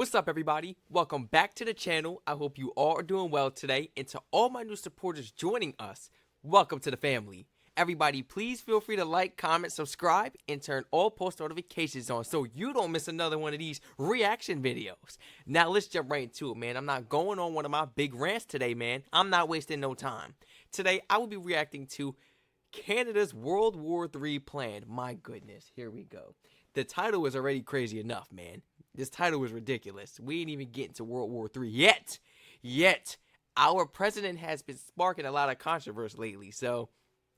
What's up, everybody? Welcome back to the channel. I hope you all are doing well today. And to all my new supporters joining us, welcome to the family. Everybody, please feel free to like, comment, subscribe, and turn all post notifications on so you don't miss another one of these reaction videos. Now, let's jump right into it, man. I'm not going on one of my big rants today, man. I'm not wasting no time. Today, I will be reacting to Canada's World War III plan. My goodness, here we go. The title is already crazy enough, man. This title was ridiculous. We ain't even getting to World War III yet. Our president has been sparking a lot of controversy lately, so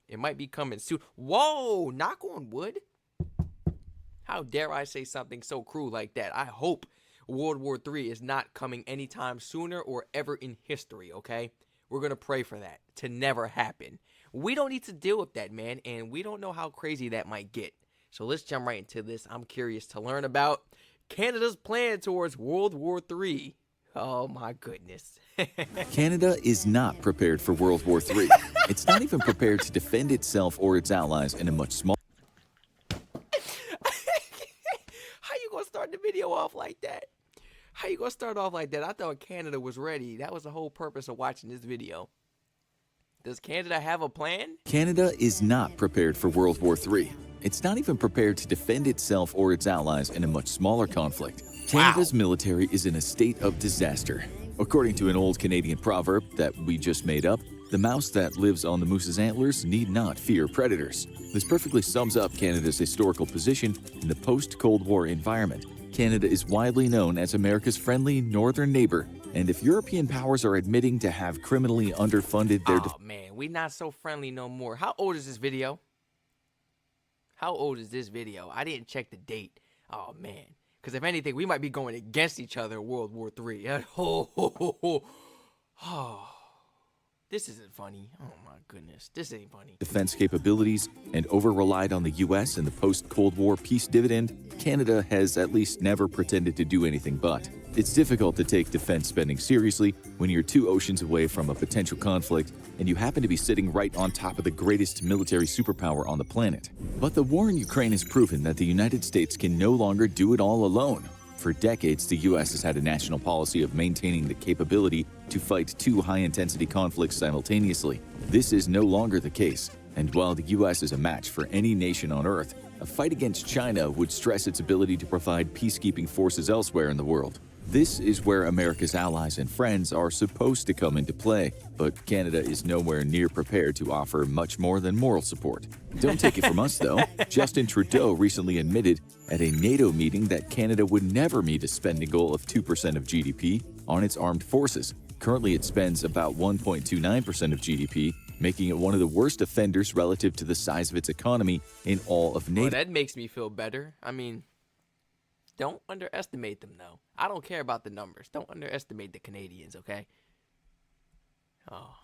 it might be coming soon. Whoa, knock on wood. How dare I say something so cruel like that? I hope World War III is not coming anytime sooner or ever in history, okay? We're going to pray for that to never happen. We don't need to deal with that, man, and we don't know how crazy that might get. So let's jump right into this. I'm curious to learn about Canada's plan towards World War III. Oh my goodness. Canada is not prepared for World War III. It's not even prepared to defend itself or its allies in a much smaller... How you gonna start the video off like that? How you gonna start off like that? I thought Canada was ready. That was the whole purpose of watching this video. Does Canada have a plan? Canada is not prepared for World War III. It's not even prepared to defend itself or its allies in a much smaller conflict. Canada's military is in a state of disaster. According to an old Canadian proverb that we just made up, the mouse that lives on the moose's antlers need not fear predators. This perfectly sums up Canada's historical position in the post-Cold War environment. Canada is widely known as America's friendly northern neighbor, and if European powers are admitting to have criminally underfunded their... Oh man, we not so friendly no more. How old is this video? How old is this video? I didn't check the date. Oh man. Because if anything, we might be going against each other in World War III. Oh, this isn't funny. Oh my goodness, this ain't funny. Defense capabilities and over-relied on the U.S. in the post-Cold War peace dividend, Canada has at least never pretended to do anything but. It's difficult to take defense spending seriously when you're 2 oceans away from a potential conflict and you happen to be sitting right on top of the greatest military superpower on the planet. But the war in Ukraine has proven that the United States can no longer do it all alone. For decades, the U.S. has had a national policy of maintaining the capability to fight 2 high-intensity conflicts simultaneously. This is no longer the case, and while the U.S. is a match for any nation on Earth, a fight against China would stress its ability to provide peacekeeping forces elsewhere in the world. This is where America's allies and friends are supposed to come into play, but Canada is nowhere near prepared to offer much more than moral support. Don't take it from us, though. Justin Trudeau recently admitted at a NATO meeting that Canada would never meet a spending goal of 2% of GDP on its armed forces. Currently, it spends about 1.29% of GDP, making it one of the worst offenders relative to the size of its economy in all of NATO. Well, that makes me feel better. I mean, don't underestimate them, though. I don't care about the numbers. Don't underestimate the Canadians, okay? Oh.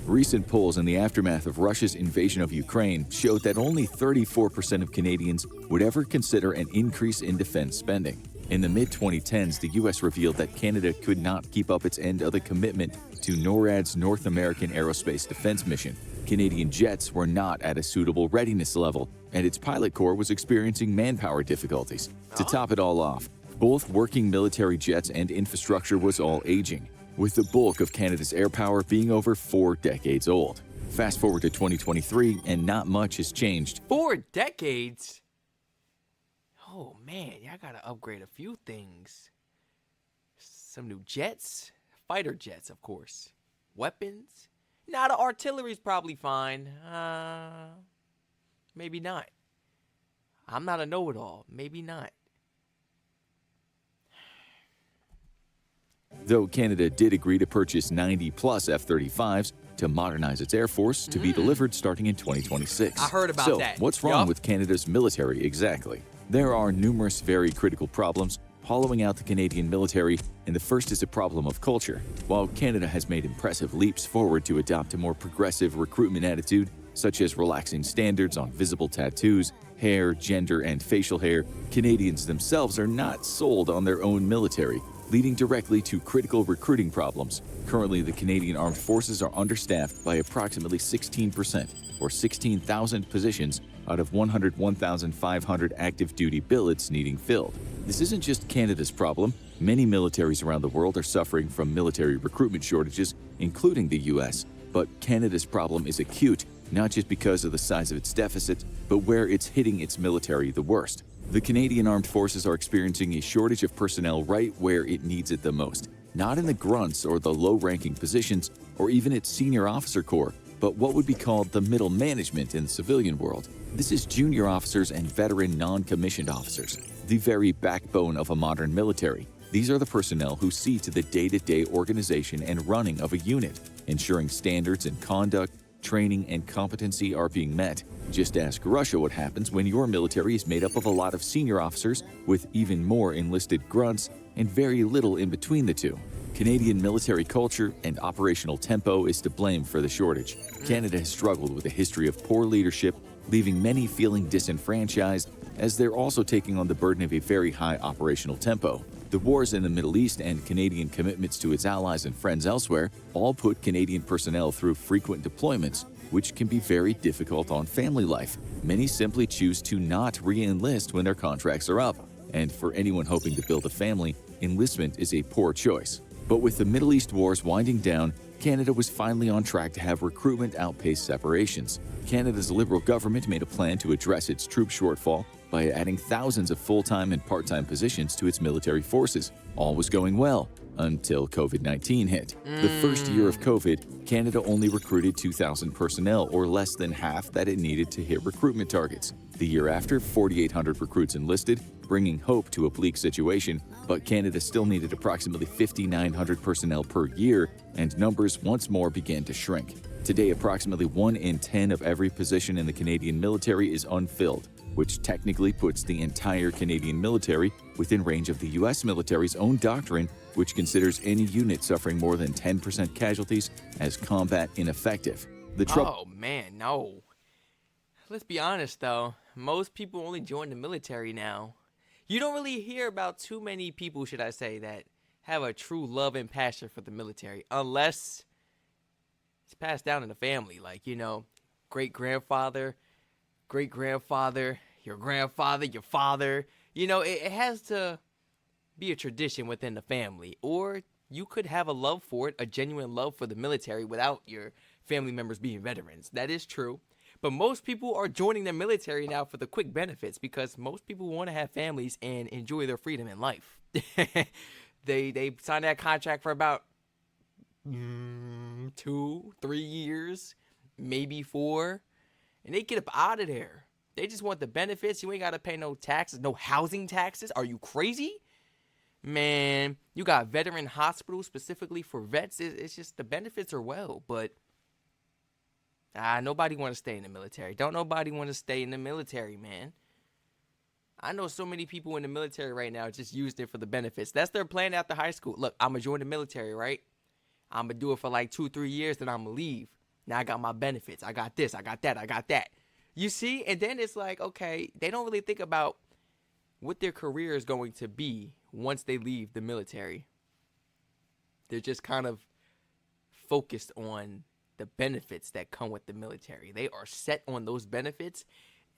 Recent polls in the aftermath of Russia's invasion of Ukraine showed that only 34% of Canadians would ever consider an increase in defense spending. In the mid-2010s, the U.S. revealed that Canada could not keep up its end of the commitment to NORAD's North American Aerospace Defense Mission. Canadian jets were not at a suitable readiness level, and its pilot corps was experiencing manpower difficulties. To top it all off, both working military jets and infrastructure was all aging, with the bulk of Canada's air power being over 4 decades old. Fast forward to 2023, and not much has changed. 4 decades? Oh man, y'all gotta upgrade a few things. Some new jets, fighter jets, of course. Weapons. Now the artillery's probably fine. Maybe not. I'm not a know-it-all. Maybe not. Though Canada did agree to purchase 90-plus F-35s to modernize its Air Force to be delivered starting in 2026. I heard about that. So, what's wrong with Canada's military exactly? There are numerous very critical problems hollowing out the Canadian military, and the first is a problem of culture. While Canada has made impressive leaps forward to adopt a more progressive recruitment attitude, such as relaxing standards on visible tattoos, hair, gender, and facial hair, Canadians themselves are not sold on their own military, leading directly to critical recruiting problems. Currently, the Canadian Armed Forces are understaffed by approximately 16%, or 16,000 positions out of 101,500 active duty billets needing filled. This isn't just Canada's problem. Many militaries around the world are suffering from military recruitment shortages, including the US. But Canada's problem is acute, not just because of the size of its deficit, but where it's hitting its military the worst. The Canadian Armed Forces are experiencing a shortage of personnel right where it needs it the most. Not in the grunts or the low-ranking positions, or even its senior officer corps, but what would be called the middle management in the civilian world. This is junior officers and veteran non-commissioned officers, the very backbone of a modern military. These are the personnel who see to the day-to-day organization and running of a unit, ensuring standards in conduct, training, and competency are being met. Just ask Russia what happens when your military is made up of a lot of senior officers with even more enlisted grunts and very little in between the two. Canadian military culture and operational tempo is to blame for the shortage. Canada has struggled with a history of poor leadership, leaving many feeling disenfranchised, as they're also taking on the burden of a very high operational tempo. The wars in the Middle East and Canadian commitments to its allies and friends elsewhere all put Canadian personnel through frequent deployments, which can be very difficult on family life. Many simply choose to not re-enlist when their contracts are up, and for anyone hoping to build a family, enlistment is a poor choice. But with the Middle East wars winding down, Canada was finally on track to have recruitment outpace separations. Canada's Liberal government made a plan to address its troop shortfall by adding thousands of full-time and part-time positions to its military forces. All was going well until COVID-19 hit. The first year of COVID, Canada only recruited 2,000 personnel, or less than half that it needed to hit recruitment targets. The year after, 4,800 recruits enlisted, bringing hope to a bleak situation, but Canada still needed approximately 5,900 personnel per year, and numbers once more began to shrink. Today, approximately 1 in 10 of every position in the Canadian military is unfilled, which technically puts the entire Canadian military within range of the U.S. military's own doctrine, which considers any unit suffering more than 10% casualties as combat ineffective. Oh man, no. Let's be honest though, most people only join the military now. You don't really hear about too many people, should I say, that have a true love and passion for the military, unless it's passed down in the family, like, great-grandfather, great-grandfather, your grandfather, your father. It has to be a tradition within the family, or you could have a love for it, a genuine love for the military without your family members being veterans. That is true. But most people are joining the military now for the quick benefits, because most people want to have families and enjoy their freedom in life. They sign that contract for about 2-3 years, maybe 4, and they get up out of there. They just want the benefits. You ain't got to pay no taxes, no housing taxes. Are you crazy? Man, you got veteran hospitals specifically for vets. It's just the benefits are well, but nobody want to stay in the military. Don't nobody want to stay in the military, man. I know so many people in the military right now just used it for the benefits. That's their plan after high school. Look, I'm going to join the military, right? I'm going to do it for like 2-3 years, then I'm going to leave. Now I got my benefits. I got this, I got that, I got that. You see? And then it's like, okay, they don't really think about what their career is going to be once they leave the military. They're just kind of focused on the benefits that come with the military. They are set on those benefits,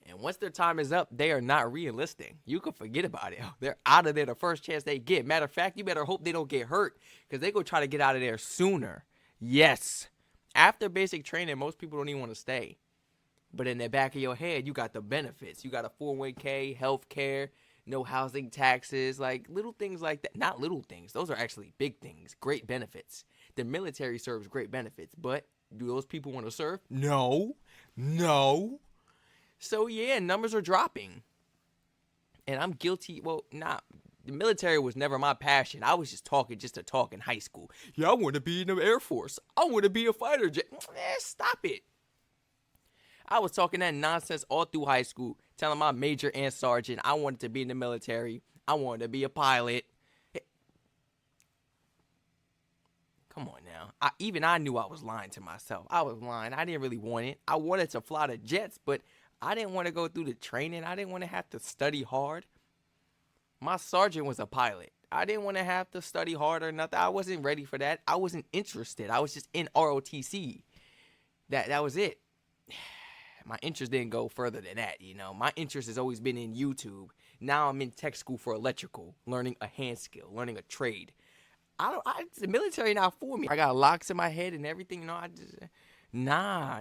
and once their time is up, they are not re-enlisting. You can forget about it. They're out of there the first chance they get. Matter of fact, you better hope they don't get hurt, because they go try to get out of there sooner. Yes, after basic training, most people don't even want to stay. But in the back of your head, you got the benefits. You got a 401k, health care, no housing taxes, like little things like that. Not little things. Those are actually big things, great benefits. The military serves great benefits, but do those people want to serve? No. So yeah, numbers are dropping. And I'm guilty. Well, the military was never my passion. I was just talking just to talk in high school. Yeah, I want to be in the Air Force. I want to be a fighter jet. Stop it. I was talking that nonsense all through high school, telling my major and sergeant I wanted to be in the military. I wanted to be a pilot. Come on now. I knew I was lying to myself. I was lying. I didn't really want it. I wanted to fly the jets, but I didn't want to go through the training. I didn't want to have to study hard. My sergeant was a pilot. I didn't want to have to study hard or nothing. I wasn't ready for that. I wasn't interested. I was just in ROTC. That was it. my interest didn't go further than that. My interest has always been in YouTube. Now I'm in tech school for electrical, learning a hand skill, learning a trade. The military not for me. I got locks in my head and everything. Nah.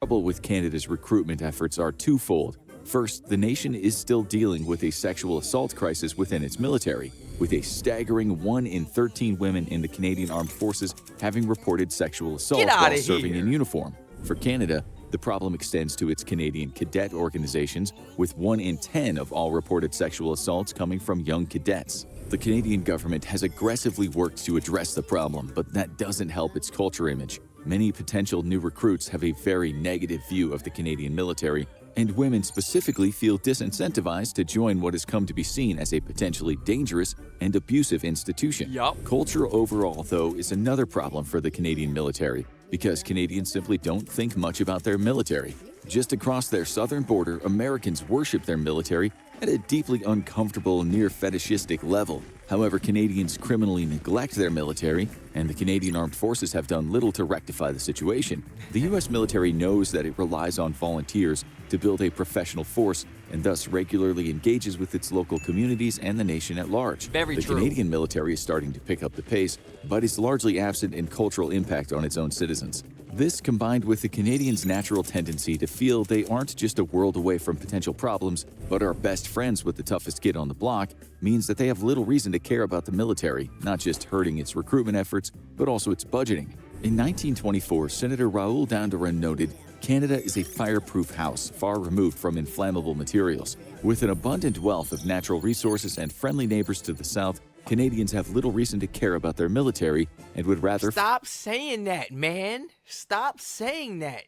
Trouble with Canada's recruitment efforts are twofold. First, the nation is still dealing with a sexual assault crisis within its military, with a staggering 1 in 13 women in the Canadian Armed Forces having reported sexual assault while serving in uniform. For Canada, the problem extends to its Canadian cadet organizations, with 1 in 10 of all reported sexual assaults coming from young cadets. The Canadian government has aggressively worked to address the problem, but that doesn't help its culture image. Many potential new recruits have a very negative view of the Canadian military, and women specifically feel disincentivized to join what has come to be seen as a potentially dangerous and abusive institution. Yup. Culture overall, though, is another problem for the Canadian military, because Canadians simply don't think much about their military. Just across their southern border, Americans worship their military at a deeply uncomfortable, near fetishistic level. However, Canadians criminally neglect their military, and the Canadian Armed Forces have done little to rectify the situation. The U.S. military knows that it relies on volunteers to build a professional force, and thus regularly engages with its local communities and the nation at large. Very the true. Canadian military is starting to pick up the pace, but is largely absent in cultural impact on its own citizens. This, combined with the Canadians' natural tendency to feel they aren't just a world away from potential problems, but are best friends with the toughest kid on the block, means that they have little reason to care about the military, not just hurting its recruitment efforts, but also its budgeting. In 1924, Senator Raoul Dandurand noted, "Canada is a fireproof house far removed from inflammable materials. With an abundant wealth of natural resources and friendly neighbors to the south, Canadians have little reason to care about their military and would rather..." Stop saying that, man. Stop saying that.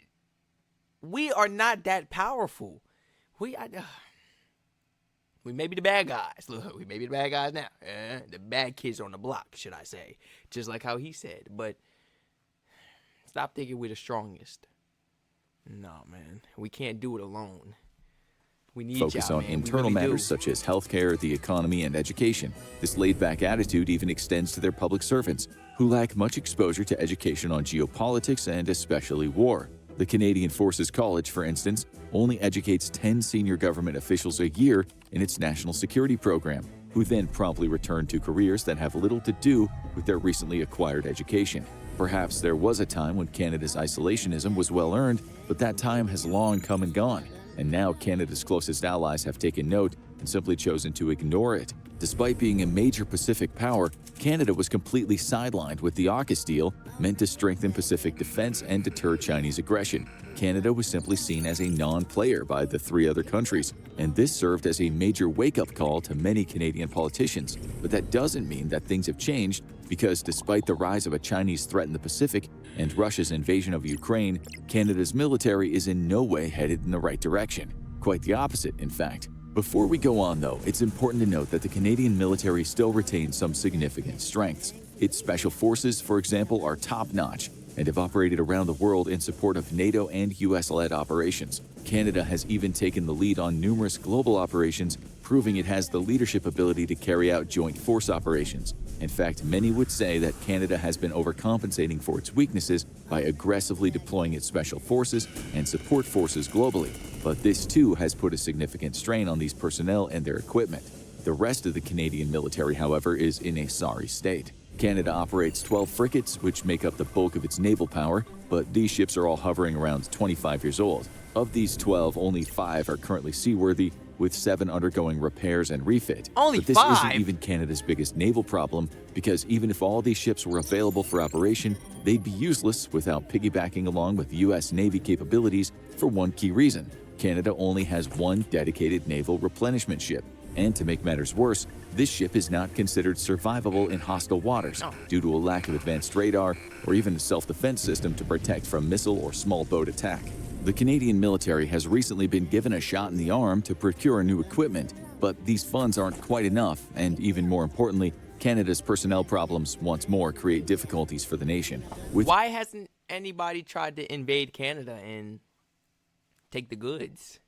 We are not that powerful. We may be the bad guys. Look, we may be the bad guys now. The bad kids on the block, should I say. Just like how he said. But stop thinking we're the strongest. No, man. We can't do it alone. We need focus y'all, on man. internal We really matters do. such as healthcare, the economy, and education. This laid-back attitude even extends to their public servants, who lack much exposure to education on geopolitics and especially war. The Canadian Forces College, for instance, only educates 10 senior government officials a year in its national security program, who then promptly return to careers that have little to do with their recently acquired education. Perhaps there was a time when Canada's isolationism was well-earned, but that time has long come and gone. And now Canada's closest allies have taken note and simply chosen to ignore it. Despite being a major Pacific power, Canada was completely sidelined with the AUKUS deal, meant to strengthen Pacific defense and deter Chinese aggression. Canada was simply seen as a non-player by the 3 other countries, and this served as a major wake-up call to many Canadian politicians. But that doesn't mean that things have changed, because despite the rise of a Chinese threat in the Pacific and Russia's invasion of Ukraine, Canada's military is in no way headed in the right direction. Quite the opposite, in fact. Before we go on, though, it's important to note that the Canadian military still retains some significant strengths. Its special forces, for example, are top-notch and have operated around the world in support of NATO and US-led operations. Canada has even taken the lead on numerous global operations, proving it has the leadership ability to carry out joint force operations. In fact, many would say that Canada has been overcompensating for its weaknesses by aggressively deploying its special forces and support forces globally. But this too has put a significant strain on these personnel and their equipment. The rest of the Canadian military, however, is in a sorry state. Canada operates 12 frigates, which make up the bulk of its naval power, but these ships are all hovering around 25 years old. Of these 12, only 5 are currently seaworthy, with 7 undergoing repairs and refit. Only but this 5? isn't even Canada's biggest naval problem, because even if all these ships were available for operation, they'd be useless without piggybacking along with U.S. Navy capabilities for one key reason. Canada only has one dedicated naval replenishment ship. And to make matters worse, this ship is not considered survivable in hostile waters due to a lack of advanced radar or even a self-defense system to protect from missile or small boat attack. The Canadian military has recently been given a shot in the arm to procure new equipment, but these funds aren't quite enough, and even more importantly, Canada's personnel problems once more create difficulties for the nation. Why hasn't anybody tried to invade Canada and take the goods?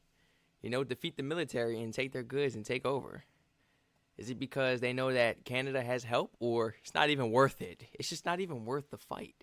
Defeat the military and take their goods and take over. Is it because they know that Canada has help, or it's not even worth it? It's just not even worth the fight.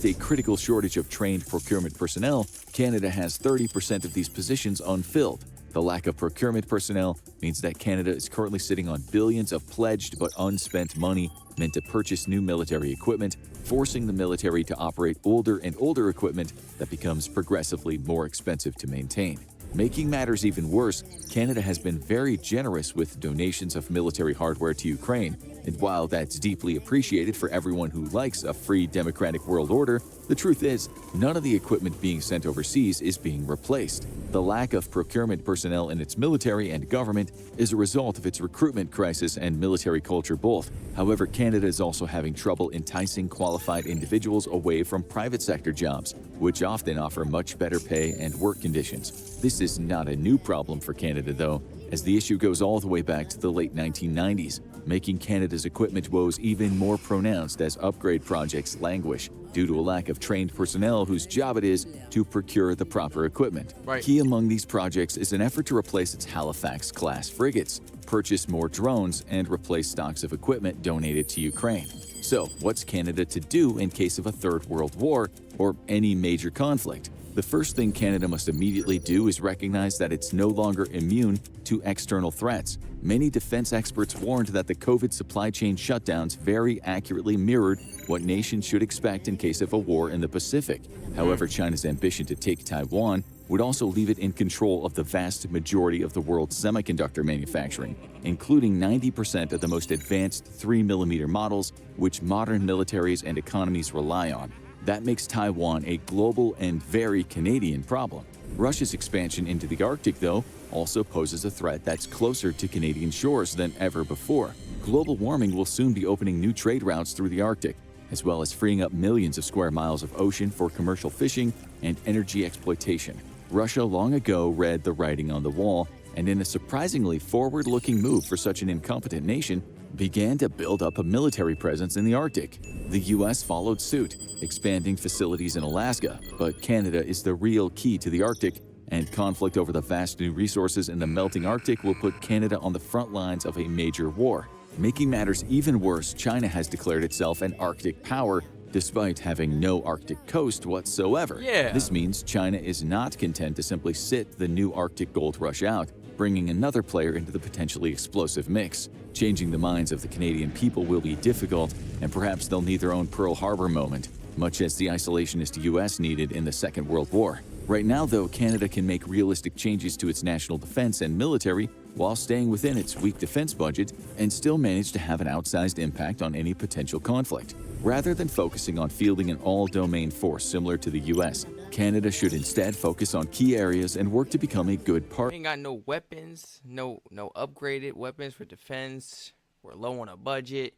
With a critical shortage of trained procurement personnel, Canada has 30% of these positions unfilled. The lack of procurement personnel means that Canada is currently sitting on billions of pledged but unspent money meant to purchase new military equipment, forcing the military to operate older and older equipment that becomes progressively more expensive to maintain. Making matters even worse, Canada has been very generous with donations of military hardware to Ukraine, and while that's deeply appreciated for everyone who likes a free democratic world order, the truth is, none of the equipment being sent overseas is being replaced. The lack of procurement personnel in its military and government is a result of its recruitment crisis and military culture both. However, Canada is also having trouble enticing qualified individuals away from private sector jobs, which often offer much better pay and work conditions. This is not a new problem for Canada, though, as the issue goes all the way back to the late 1990s, making Canada's equipment woes even more pronounced as upgrade projects languish due to a lack of trained personnel whose job it is to procure the proper equipment. Right. Key among these projects is an effort to replace its Halifax-class frigates, purchase more drones, and replace stocks of equipment donated to Ukraine. So, what's Canada to do in case of a Third World War or any major conflict? The first thing Canada must immediately do is recognize that it's no longer immune to external threats. Many defense experts warned that the COVID supply chain shutdowns very accurately mirrored what nations should expect in case of a war in the Pacific. However, China's ambition to take Taiwan would also leave it in control of the vast majority of the world's semiconductor manufacturing, including 90% of the most advanced 3mm models, which modern militaries and economies rely on. That makes Taiwan a global and very Canadian problem. Russia's expansion into the Arctic, though, also poses a threat that's closer to Canadian shores than ever before. Global warming will soon be opening new trade routes through the Arctic, as well as freeing up millions of square miles of ocean for commercial fishing and energy exploitation. Russia long ago read the writing on the wall, and in a surprisingly forward-looking move for such an incompetent nation, began to build up a military presence in the Arctic. The U.S. followed suit, expanding facilities in Alaska, but Canada is the real key to the Arctic, and conflict over the vast new resources in the melting Arctic will put Canada on the front lines of a major war. Making matters even worse, China has declared itself an Arctic power, despite having no Arctic coast whatsoever. Yeah. This means China is not content to simply sit the new Arctic gold rush out, bringing another player into the potentially explosive mix. Changing the minds of the Canadian people will be difficult, and perhaps they'll need their own Pearl Harbor moment, much as the isolationist U.S. needed in the Second World War. Right now, though, Canada can make realistic changes to its national defense and military while staying within its weak defense budget and still manage to have an outsized impact on any potential conflict. Rather than focusing on fielding an all-domain force similar to the U.S., Canada should instead focus on key areas and work to become a good We partner. ain't got no weapons, no upgraded weapons for defense. We're low on a budget.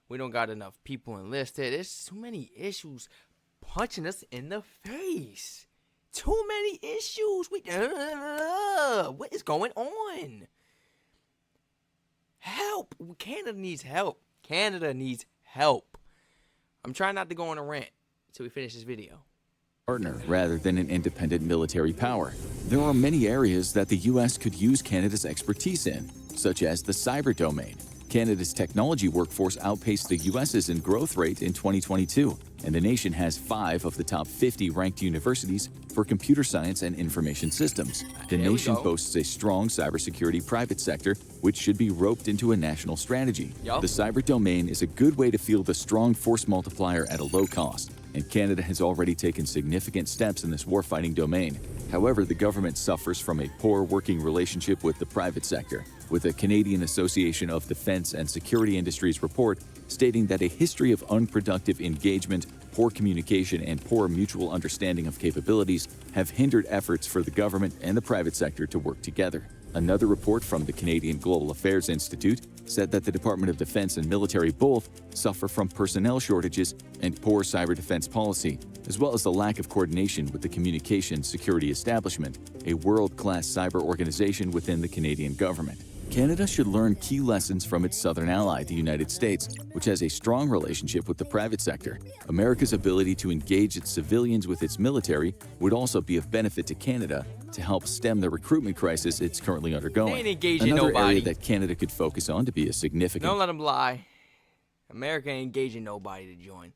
We don't got enough people enlisted. There's so many issues punching us in the face. Too many issues. What is going on? Help. Canada needs help. Canada needs help. I'm trying not to go on a rant until we finish this video. Partner rather than an independent military power. There are many areas that the U.S. could use Canada's expertise in, such as the cyber domain. Canada's technology workforce outpaced the U.S.'s in growth rate in 2022, and the nation has 5 of the top 50 ranked universities for computer science and information systems. The There we nation go. boasts a strong cybersecurity private sector, which should be roped into a national strategy. Yup. The cyber domain is a good way to field a strong force multiplier at a low cost, and Canada has already taken significant steps in this warfighting domain. However, the government suffers from a poor working relationship with the private sector, with the Canadian Association of Defense and Security Industries report stating that a history of unproductive engagement, poor communication, and poor mutual understanding of capabilities have hindered efforts for the government and the private sector to work together. Another report from the Canadian Global Affairs Institute said that the Department of Defense and military both suffer from personnel shortages and poor cyber defense policy, as well as the lack of coordination with the Communications Security Establishment, a world-class cyber organization within the Canadian government. Canada should learn key lessons from its southern ally, the United States, which has a strong relationship with the private sector. America's ability to engage its civilians with its military would also be of benefit to Canada to help stem the recruitment crisis it's currently undergoing. They ain't engaging Another nobody. area that Canada could focus on to be a significant Don't let them lie. America ain't engaging nobody to join.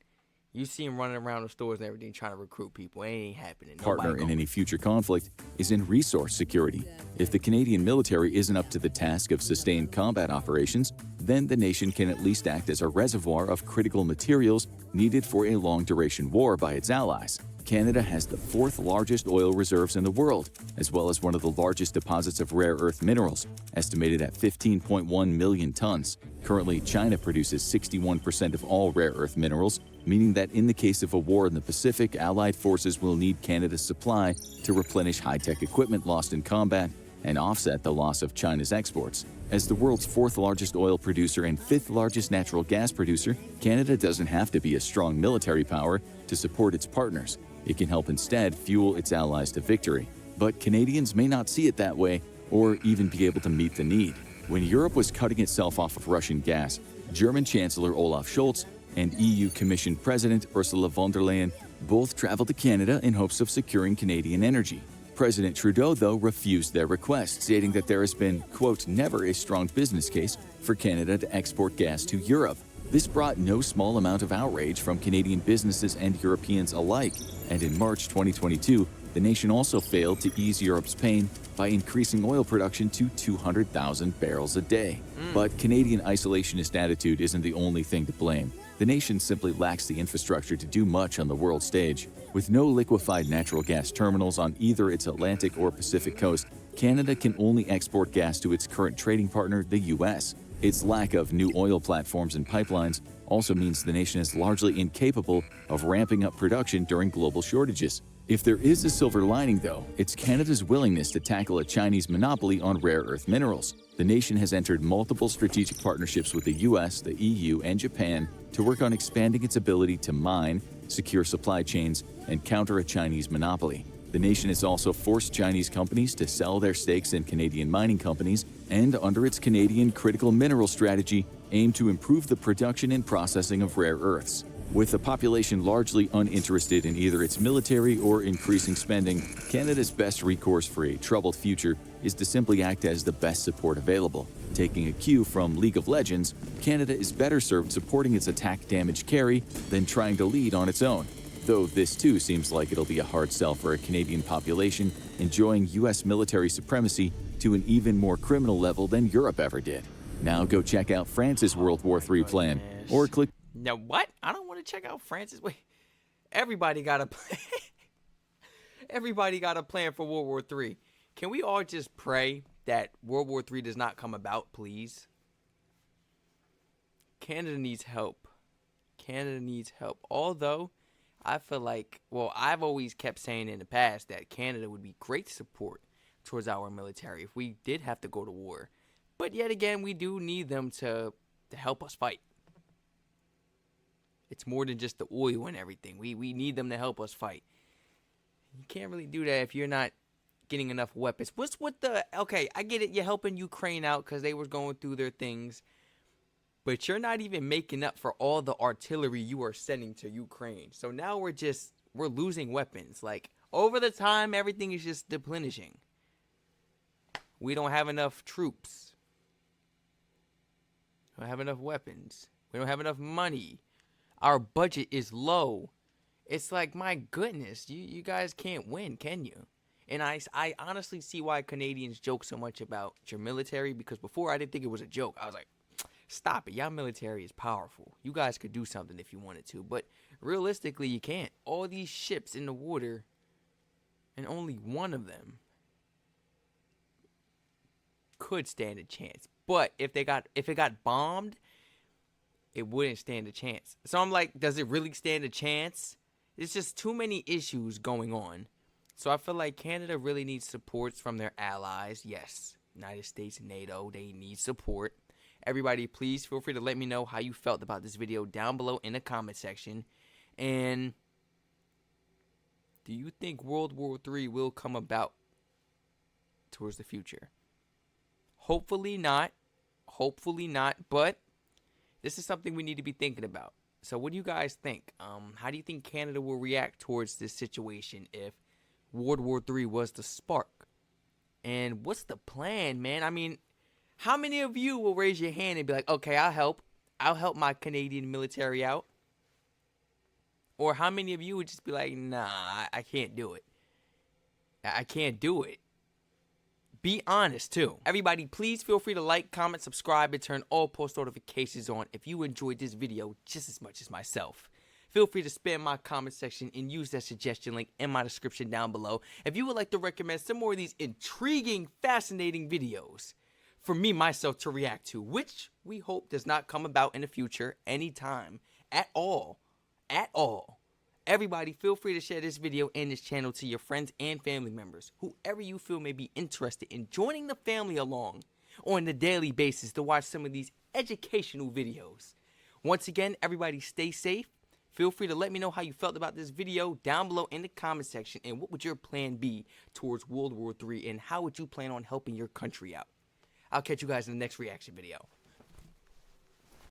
You see him running around the stores and everything trying to recruit people. It ain't happening. Partner Nobody in going. any future conflict is in resource security. If the Canadian military isn't up to the task of sustained combat operations, then the nation can at least act as a reservoir of critical materials needed for a long-duration war by its allies. Canada has the fourth largest oil reserves in the world, as well as one of the largest deposits of rare earth minerals, estimated at 15.1 million tons. Currently, China produces 61% of all rare earth minerals, meaning that in the case of a war in the Pacific, Allied forces will need Canada's supply to replenish high-tech equipment lost in combat and offset the loss of China's exports. As the world's fourth largest oil producer and fifth largest natural gas producer, Canada doesn't have to be a strong military power to support its partners. It can help instead fuel its allies to victory. But Canadians may not see it that way or even be able to meet the need. When Europe was cutting itself off of Russian gas, German Chancellor Olaf Scholz and EU Commission President Ursula von der Leyen both traveled to Canada in hopes of securing Canadian energy. President Trudeau, though, refused their request, stating that there has been, quote, never a strong business case for Canada to export gas to Europe. This brought no small amount of outrage from Canadian businesses and Europeans alike, and in March 2022, the nation also failed to ease Europe's pain by increasing oil production to 200,000 barrels a day. But Canadian isolationist attitude isn't the only thing to blame. The nation simply lacks the infrastructure to do much on the world stage. With no liquefied natural gas terminals on either its Atlantic or Pacific coast, Canada can only export gas to its current trading partner, the U.S. Its lack of new oil platforms and pipelines also means the nation is largely incapable of ramping up production during global shortages. If there is a silver lining, though, it's Canada's willingness to tackle a Chinese monopoly on rare earth minerals. The nation has entered multiple strategic partnerships with the U.S., the EU, and Japan to work on expanding its ability to mine, secure supply chains, and counter a Chinese monopoly. The nation has also forced Chinese companies to sell their stakes in Canadian mining companies and, under its Canadian critical mineral strategy, aim to improve the production and processing of rare earths. With the population largely uninterested in either its military or increasing spending, Canada's best recourse for a troubled future is to simply act as the best support available. Taking a cue from League of Legends, Canada is better served supporting its attack damage carry than trying to lead on its own. Though this too seems like it'll be a hard sell for a Canadian population enjoying U.S. military supremacy to an even more criminal level than Europe ever did. Now go check out France's World War III plan, or click. Now what? I don't want to check out Francis. Wait, everybody got a plan. Everybody got a plan for World War III. Can we all just pray that World War III does not come about, please? Canada needs help. Canada needs help. Although, I feel like, well, I've always kept saying in the past that Canada would be great support towards our military if we did have to go to war. But yet again, we do need them to help us fight. It's more than just the oil and everything. We need them to help us fight. You can't really do that if you're not getting enough weapons. What's with the... Okay, I get it. You're helping Ukraine out because they were going through their things. But you're not even making up for all the artillery you are sending to Ukraine. So now we're losing weapons. Like, over the time, everything is just deplenishing. We don't have enough troops. We don't have enough weapons. We don't have enough money. Our budget is low. It's like, my goodness, you guys can't win, can you? And I honestly see why Canadians joke so much about your military, because before I didn't think it was a joke. I was like, stop it. Y'all military is powerful. You guys could do something if you wanted to. But realistically, you can't. All these ships in the water, and only one of them could stand a chance. But if it got bombed, it wouldn't stand a chance. So I'm like, does it really stand a chance? There's just too many issues going on. So I feel like Canada really needs supports from their allies. Yes, United States, NATO, they need support. Everybody, please feel free to let me know how you felt about this video down below in the comment section. And do you think World War III will come about towards the future? Hopefully not. Hopefully not. But this is something we need to be thinking about. So what do you guys think? How do you think Canada will react towards this situation if World War III was the spark? And what's the plan, man? I mean, how many of you will raise your hand and be like, okay, I'll help my Canadian military out? Or how many of you would just be like, nah, I can't do it. I can't do it. Be honest too. Everybody, please feel free to like, comment, subscribe, and turn all post notifications on if you enjoyed this video just as much as myself. Feel free to spam my comment section and use that suggestion link in my description down below if you would like to recommend some more of these intriguing, fascinating videos for me, myself, to react to, which we hope does not come about in the future anytime at all. At all. Everybody, feel free to share this video and this channel to your friends and family members, whoever you feel may be interested in joining the family along on a daily basis to watch some of these educational videos. Once again, everybody stay safe. Feel free to let me know how you felt about this video down below in the comment section, and what would your plan be towards World War III, and how would you plan on helping your country out. I'll catch you guys in the next reaction video.